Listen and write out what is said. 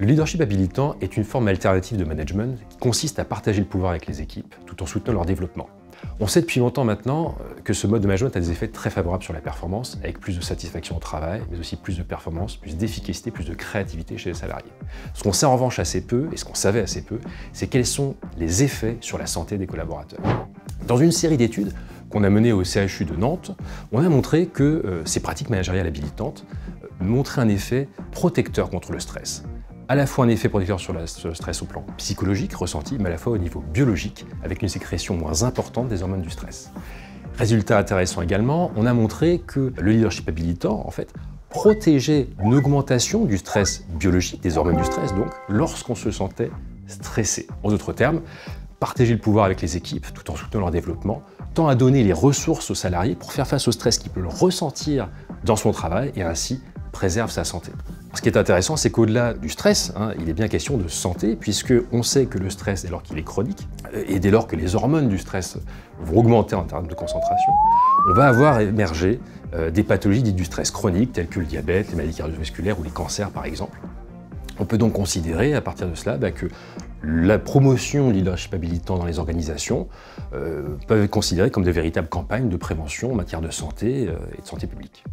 Le leadership habilitant est une forme alternative de management qui consiste à partager le pouvoir avec les équipes tout en soutenant leur développement. On sait depuis longtemps maintenant que ce mode de management a des effets très favorables sur la performance, avec plus de satisfaction au travail, mais aussi plus de performance, plus d'efficacité, plus de créativité chez les salariés. Ce qu'on sait en revanche assez peu, et ce qu'on savait assez peu, c'est quels sont les effets sur la santé des collaborateurs. Dans une série d'études qu'on a menées au CHU de Nantes, on a montré que ces pratiques managériales habilitantes montraient un effet protecteur contre le stress. À la fois un effet protecteur sur le stress au plan psychologique ressenti, mais à la fois au niveau biologique, avec une sécrétion moins importante des hormones du stress. Résultat intéressant également, on a montré que le leadership habilitant, en fait, protégeait une augmentation du stress biologique, des hormones du stress, donc, lorsqu'on se sentait stressé. En d'autres termes, partager le pouvoir avec les équipes, tout en soutenant leur développement, tend à donner les ressources aux salariés pour faire face au stress qu'il peut ressentir dans son travail et ainsi préserve sa santé. Ce qui est intéressant, c'est qu'au-delà du stress, il est bien question de santé, puisqu'on sait que le stress, dès lors qu'il est chronique, et dès lors que les hormones du stress vont augmenter en termes de concentration, on va avoir émergé des pathologies dites du stress chronique, telles que le diabète, les maladies cardiovasculaires ou les cancers par exemple. On peut donc considérer, à partir de cela, que la promotion du leadership habilitant dans les organisations peuvent être considérées comme de véritables campagnes de prévention en matière de santé et de santé publique.